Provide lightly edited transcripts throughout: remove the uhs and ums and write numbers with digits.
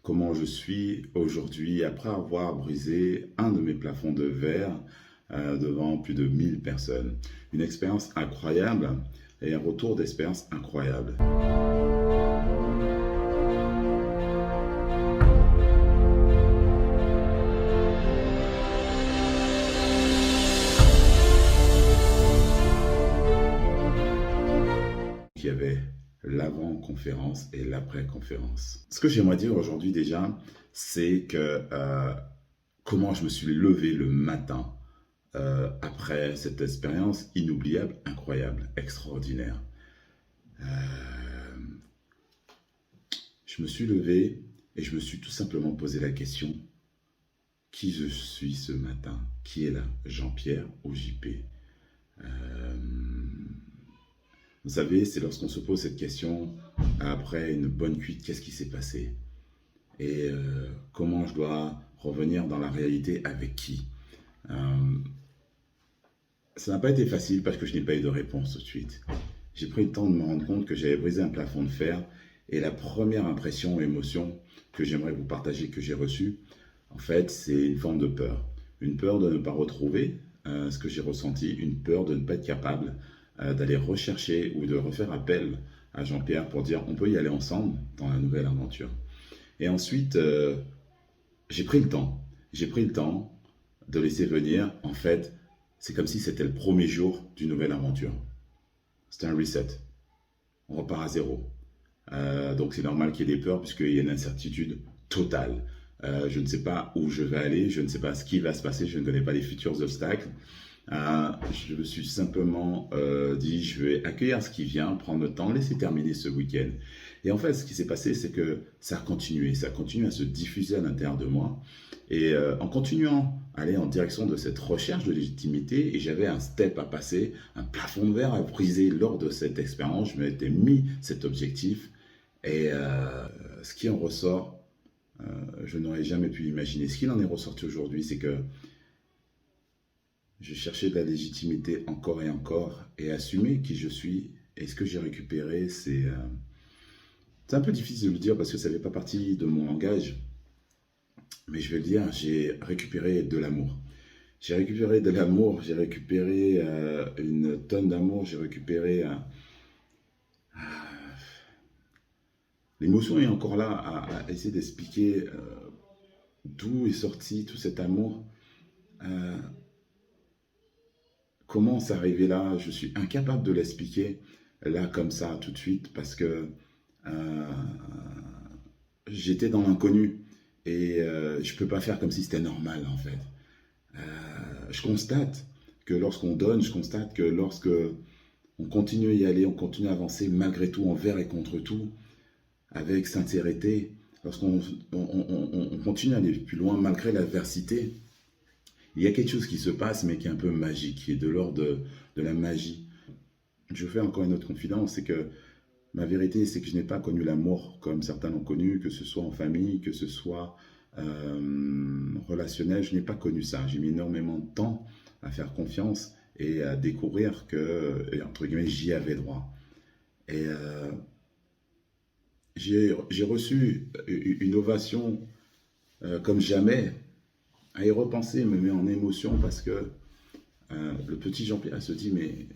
comment je suis aujourd'hui après avoir brisé un de mes plafonds de verre devant plus de 1000 personnes. Une expérience incroyable et un retour d'expérience incroyable. Il y avait l'avant-conférence et l'après-conférence. Ce que j'aimerais dire aujourd'hui déjà, c'est que comment je me suis levé le matin après cette expérience inoubliable, incroyable, extraordinaire. Euh, je me suis levé et je me suis tout simplement posé la question, qui je suis ce matin? Qui est là? Jean-Pierre ou JP? Euh, Vous savez, c'est lorsqu'on se pose cette question, après une bonne cuite, qu'est-ce qui s'est passé? Et comment je dois revenir dans la réalité avec qui? euh, Ça n'a pas été facile parce que je n'ai pas eu de réponse tout de suite. J'ai pris le temps de me rendre compte que j'avais brisé un plafond de fer et la première impression, émotion que j'aimerais vous partager, que j'ai reçue, en fait, c'est une forme de peur. Une peur de ne pas retrouver ce que j'ai ressenti, une peur de ne pas être capable d'aller rechercher ou de refaire appel à Jean-Pierre pour dire on peut y aller ensemble dans la nouvelle aventure. Et ensuite, j'ai pris le temps. J'ai pris le temps de laisser venir. En fait, c'est comme si c'était le premier jour d'une nouvelle aventure. C'était un reset. On repart à zéro. Donc c'est normal qu'il y ait des peurs puisqu'il y a une incertitude totale. Je ne sais pas où je vais aller, je ne sais pas ce qui va se passer, je ne connais pas les futurs obstacles. Je me suis simplement dit, je vais accueillir ce qui vient, prendre le temps, laisser terminer ce week-end. Et en fait, ce qui s'est passé, c'est que ça a continué à se diffuser à l'intérieur de moi. Et en continuant à aller en direction de cette recherche de légitimité, et j'avais un step à passer, un plafond de verre à briser lors de cette expérience, je m'étais mis cet objectif. Et ce qui en ressort, je n'aurais jamais pu l'imaginer. Ce qu'il en est ressorti aujourd'hui, c'est que je cherchais de la légitimité encore et encore et assumer qui je suis. Et ce que j'ai récupéré, c'est un peu difficile de le dire parce que ça ne fait pas partie de mon langage. Mais je vais le dire, j'ai récupéré de l'amour. J'ai récupéré de l'amour, j'ai récupéré une tonne d'amour, j'ai récupéré... l'émotion est encore là à essayer d'expliquer d'où est sorti tout cet amour. Euh, Comment c'est arrivé là? Je suis incapable de l'expliquer là comme ça tout de suite parce que euh, j'étais dans l'inconnu et je peux pas faire comme si c'était normal en fait. Je constate que lorsqu'on donne, je constate que lorsque on continue à y aller, on continue à avancer malgré tout, envers et contre tout, avec sincérité, lorsqu'on on continue à aller plus loin malgré l'adversité, il y a quelque chose qui se passe, mais qui est un peu magique, qui est de l'ordre de la magie. Je fais encore une autre confidence, c'est que ma vérité, c'est que je n'ai pas connu l'amour comme certains l'ont connu, que ce soit en famille, que ce soit relationnel, je n'ai pas connu ça. J'ai mis énormément de temps à faire confiance et à découvrir que, entre guillemets, j'y avais droit. Et j'ai reçu une ovation comme jamais. À y repenser me met en émotion parce que le petit Jean-Pierre se dit mais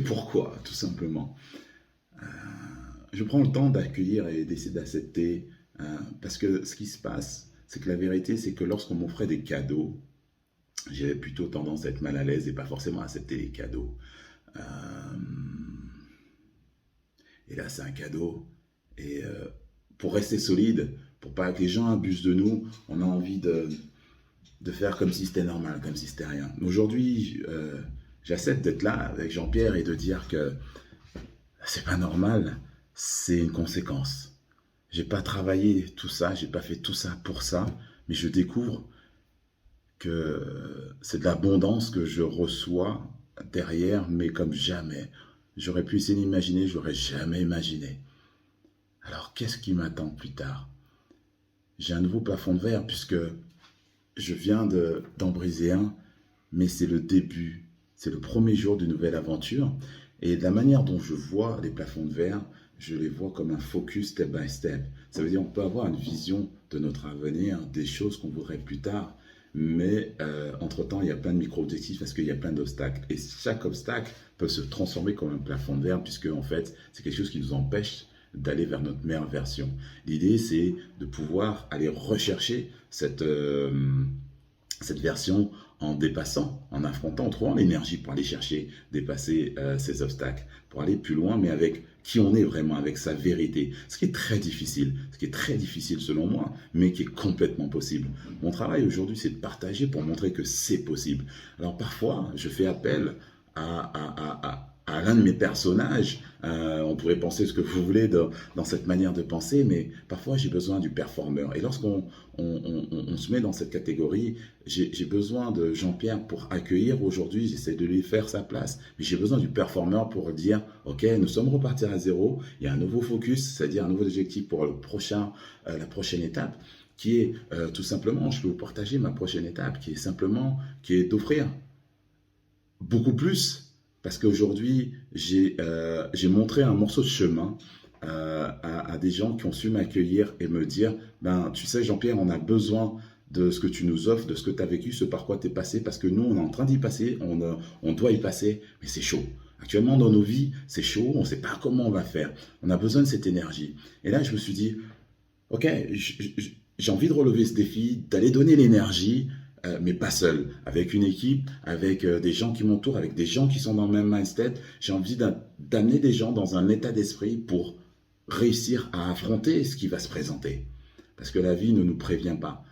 pourquoi tout simplement. Je prends le temps d'accueillir et d'essayer d'accepter parce que ce qui se passe c'est que la vérité c'est que lorsqu'on m'offrait des cadeaux j'avais plutôt tendance à être mal à l'aise et pas forcément à accepter les cadeaux. Euh, et là c'est un cadeau et pour rester solide, pour pas que les gens abusent de nous, on a envie de faire comme si c'était normal, comme si c'était rien. Aujourd'hui, j'accepte d'être là avec Jean-Pierre et de dire que c'est pas normal, c'est une conséquence. J'ai pas travaillé tout ça, j'ai pas fait tout ça pour ça, mais je découvre que c'est de l'abondance que je reçois derrière, mais comme jamais. J'aurais pu essayer d'imaginer, je l'aurais jamais imaginé. Alors qu'est-ce qui m'attend plus tard? J'ai un nouveau plafond de verre puisque je viens d'en briser un, mais c'est le début, c'est le premier jour d'une nouvelle aventure. Et de la manière dont je vois les plafonds de verre, je les vois comme un focus step by step. Ça veut dire qu'on peut avoir une vision de notre avenir, des choses qu'on voudrait plus tard. Mais entre-temps, il y a plein de micro-objectifs parce qu'il y a plein d'obstacles. Et chaque obstacle peut se transformer comme un plafond de verre, puisque en fait, c'est quelque chose qui nous empêche d'aller vers notre meilleure version. L'idée, c'est de pouvoir aller rechercher cette version en dépassant, en affrontant, en trouvant l'énergie pour aller chercher, dépasser ces obstacles, pour aller plus loin, mais avec qui on est vraiment, avec sa vérité. Ce qui est très difficile, selon moi, mais qui est complètement possible. Mon travail aujourd'hui, c'est de partager pour montrer que c'est possible. Alors parfois, je fais appel à l'un de mes personnages. On pourrait penser ce que vous voulez dans cette manière de penser, mais parfois j'ai besoin du performeur. Et lorsqu'on on se met dans cette catégorie, j'ai besoin de Jean-Pierre pour accueillir aujourd'hui, j'essaie de lui faire sa place, mais j'ai besoin du performeur pour dire, ok, nous sommes repartis à zéro, il y a un nouveau focus, c'est-à-dire un nouveau objectif pour la prochaine étape, qui est tout simplement, je peux vous partager ma prochaine étape, qui est d'offrir beaucoup plus. Parce qu'aujourd'hui, j'ai montré un morceau de chemin à des gens qui ont su m'accueillir et me dire, ben, tu sais Jean-Pierre, on a besoin de ce que tu nous offres, de ce que tu as vécu, ce par quoi tu es passé, parce que nous, on est en train d'y passer, on doit y passer, mais c'est chaud. Actuellement, dans nos vies, c'est chaud, on ne sait pas comment on va faire. On a besoin de cette énergie. Et là, je me suis dit, ok, j'ai envie de relever ce défi, d'aller donner l'énergie, mais pas seul, avec une équipe, avec des gens qui m'entourent, avec des gens qui sont dans le même mindset. J'ai envie d'amener des gens dans un état d'esprit pour réussir à affronter ce qui va se présenter. Parce que la vie ne nous prévient pas.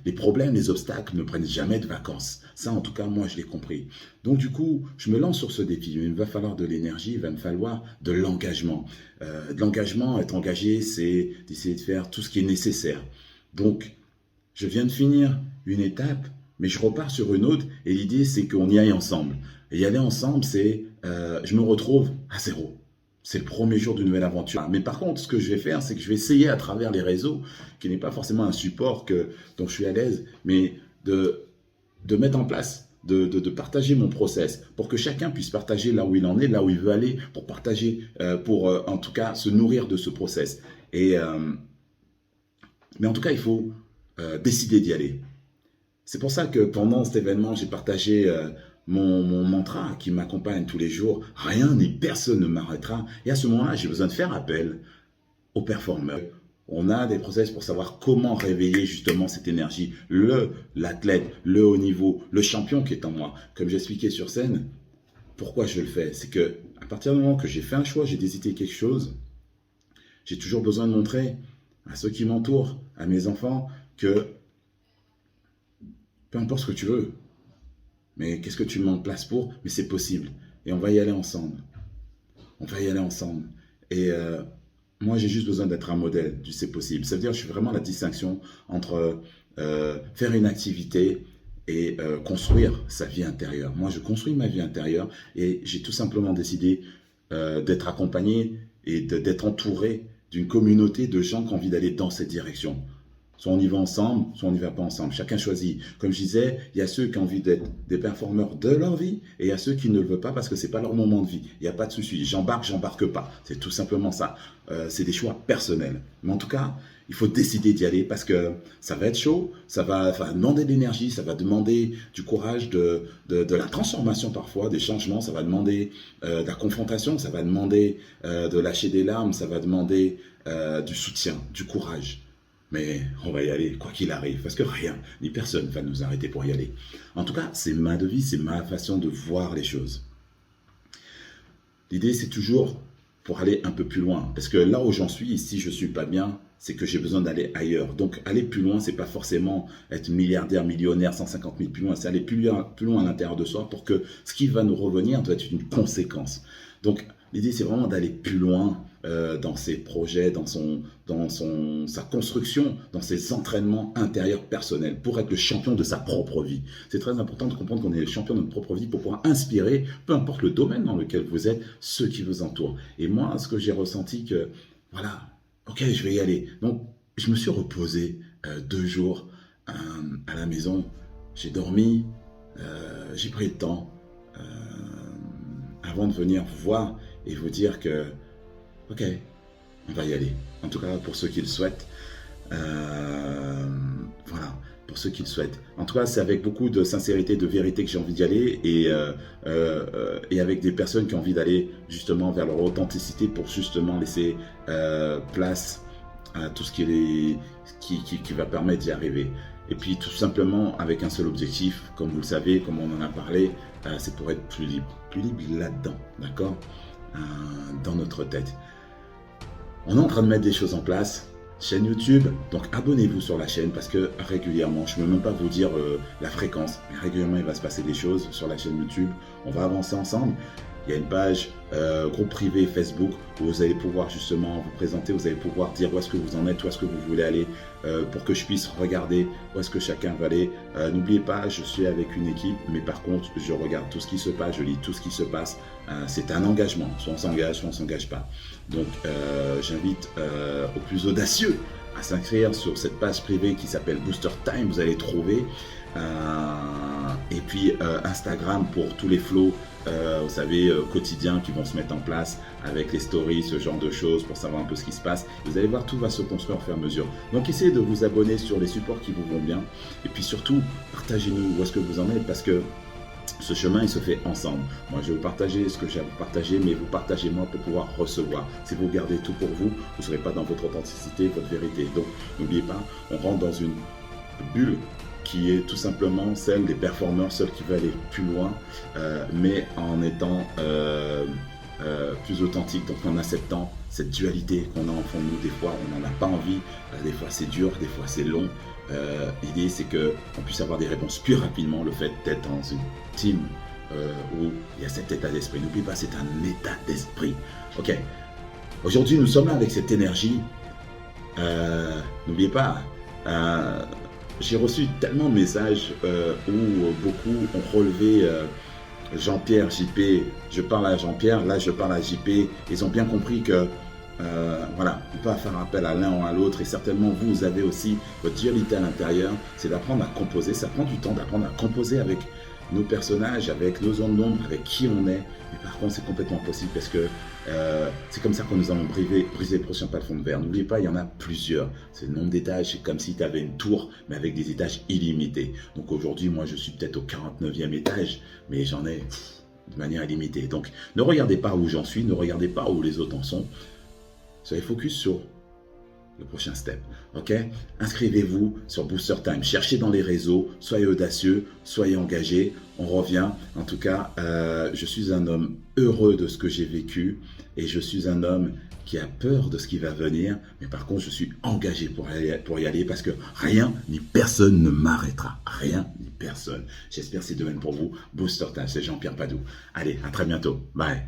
Les problèmes, les obstacles ne prennent jamais de vacances. Ça, en tout cas, moi, je l'ai compris. Donc, du coup, je me lance sur ce défi. Il va falloir de l'énergie, il va me falloir de l'engagement. De l'engagement, être engagé, c'est d'essayer de faire tout ce qui est nécessaire. Donc, je viens de finir une étape, mais je repars sur une autre. Et l'idée, c'est qu'on y aille ensemble. Et y aller ensemble, c'est je me retrouve à zéro. C'est le premier jour d'une nouvelle aventure. Mais par contre, ce que je vais faire, c'est que je vais essayer à travers les réseaux, qui n'est pas forcément un support dont je suis à l'aise, mais de mettre en place, de partager mon process, pour que chacun puisse partager là où il en est, là où il veut aller, pour partager, pour en tout cas se nourrir de ce process. Mais en tout cas, il faut décider d'y aller. C'est pour ça que pendant cet événement, j'ai partagé mon mantra qui m'accompagne tous les jours. Rien ni personne ne m'arrêtera. Et à ce moment-là, j'ai besoin de faire appel aux performeurs. On a des process pour savoir comment réveiller justement cette énergie. L'athlète, le haut niveau, le champion qui est en moi. Comme j'expliquais sur scène, pourquoi je le fais? C'est que à partir du moment que j'ai fait un choix, j'ai décidé quelque chose, j'ai toujours besoin de montrer à ceux qui m'entourent, à mes enfants, que peu importe ce que tu veux, mais qu'est-ce que tu mets en place pour, mais c'est possible. Et on va y aller ensemble. On va y aller ensemble. Et moi, j'ai juste besoin d'être un modèle du c'est possible. Ça veut dire que je fais vraiment la distinction entre faire une activité et construire sa vie intérieure. Moi, je construis ma vie intérieure et j'ai tout simplement décidé d'être accompagné et d'être entouré d'une communauté de gens qui ont envie d'aller dans cette direction. Soit on y va ensemble, soit on n'y va pas ensemble. Chacun choisit. Comme je disais, il y a ceux qui ont envie d'être des performeurs de leur vie et il y a ceux qui ne le veulent pas parce que ce n'est pas leur moment de vie. Il n'y a pas de souci. J'embarque pas. C'est tout simplement ça. C'est des choix personnels. Mais en tout cas, il faut décider d'y aller parce que ça va être chaud, ça va demander de l'énergie, ça va demander du courage, de la transformation parfois, des changements, ça va demander de la confrontation, ça va demander de lâcher des larmes, ça va demander du soutien, du courage. Mais on va y aller, quoi qu'il arrive, parce que rien, ni personne va nous arrêter pour y aller. En tout cas, c'est ma devise, c'est ma façon de voir les choses. L'idée, c'est toujours pour aller un peu plus loin. Parce que là où j'en suis, si je ne suis pas bien, c'est que j'ai besoin d'aller ailleurs. Donc, aller plus loin, ce n'est pas forcément être milliardaire, millionnaire, 150 000 plus loin. C'est aller plus loin à l'intérieur de soi pour que ce qui va nous revenir doit être une conséquence. Donc, l'idée, c'est vraiment d'aller plus loin dans ses projets, dans sa construction, dans ses entraînements intérieurs personnels pour être le champion de sa propre vie. C'est très important de comprendre qu'on est le champion de notre propre vie pour pouvoir inspirer, peu importe le domaine dans lequel vous êtes, ceux qui vous entourent. Et moi, ce que j'ai ressenti que, voilà, ok, je vais y aller. Donc, je me suis reposé 2 jours à la maison. J'ai dormi, j'ai pris le temps avant de venir vous voir et vous dire que, ok, on va y aller. En tout cas, pour ceux qui le souhaitent. Voilà, pour ceux qui le souhaitent. En tout cas, c'est avec beaucoup de sincérité, de vérité que j'ai envie d'y aller et avec des personnes qui ont envie d'aller justement vers leur authenticité pour justement laisser place à tout ce qui va permettre d'y arriver. Et puis tout simplement avec un seul objectif, comme vous le savez, comme on en a parlé, c'est pour être plus libre là-dedans, d'accord, dans notre tête. On est en train de mettre des choses en place. Chaîne YouTube, donc abonnez-vous sur la chaîne parce que régulièrement, je ne peux même pas vous dire la fréquence, mais régulièrement il va se passer des choses sur la chaîne YouTube. On va avancer ensemble. Il y a une page groupe privé Facebook où vous allez pouvoir justement vous présenter, vous allez pouvoir dire où est-ce que vous en êtes, où est-ce que vous voulez aller pour que je puisse regarder où est-ce que chacun va aller. N'oubliez pas, je suis avec une équipe, mais par contre, je regarde tout ce qui se passe, je lis tout ce qui se passe. C'est un engagement, soit on s'engage, soit on ne s'engage pas. Donc, j'invite aux plus audacieux à s'inscrire sur cette page privée qui s'appelle Booster Time, vous allez trouver. Et puis Instagram pour tous les flows, vous savez, quotidiens qui vont se mettre en place avec les stories, ce genre de choses pour savoir un peu ce qui se passe. Vous allez voir, tout va se construire au fur et à mesure. Donc essayez de vous abonner sur les supports qui vous vont bien. Et puis surtout, partagez-nous où est-ce que vous en êtes parce que ce chemin, il se fait ensemble. Moi, je vais vous partager ce que j'ai à vous partager, mais vous partagez moi pour pouvoir recevoir. Si vous gardez tout pour vous, vous ne serez pas dans votre authenticité, votre vérité. Donc, n'oubliez pas, on rentre dans une bulle qui est tout simplement celle des performeurs, ceux qui veulent aller plus loin, mais en étant plus authentique, donc en acceptant cette dualité qu'on a en fond de nous. Des fois, on n'en a pas envie, des fois c'est dur, des fois c'est long. L'idée, c'est qu'on puisse avoir des réponses plus rapidement. Le fait d'être dans une team où il y a cet état d'esprit. N'oubliez pas, c'est un état d'esprit. Ok. Aujourd'hui, nous sommes là avec cette énergie. N'oubliez pas, j'ai reçu tellement de messages où beaucoup ont relevé Jean-Pierre, JP. Je parle à Jean-Pierre, là je parle à JP. Ils ont bien compris que voilà, on peut faire appel à l'un ou à l'autre et certainement vous avez aussi votre dualité à l'intérieur, c'est d'apprendre à composer, ça prend du temps d'apprendre à composer avec nos personnages, avec nos zones d'ombre, avec qui on est, mais par contre c'est complètement possible parce que c'est comme ça que nous allons briser le prochain plafond de verre. N'oubliez pas, il y en a plusieurs, c'est le nombre d'étages, c'est comme si tu avais une tour mais avec des étages illimités. Donc aujourd'hui moi je suis peut-être au 49e étage, mais j'en ai de manière illimitée. Donc ne regardez pas où j'en suis, ne regardez pas où les autres en sont. Soyez focus sur le prochain step, ok? Inscrivez-vous sur Booster Time, cherchez dans les réseaux, soyez audacieux, soyez engagés, on revient. En tout cas, je suis un homme heureux de ce que j'ai vécu et je suis un homme qui a peur de ce qui va venir, mais par contre, je suis engagé pour y aller parce que rien ni personne ne m'arrêtera, rien ni personne. J'espère que c'est de même pour vous. Booster Time, c'est Jean-Pierre Padoue. Allez, à très bientôt, bye.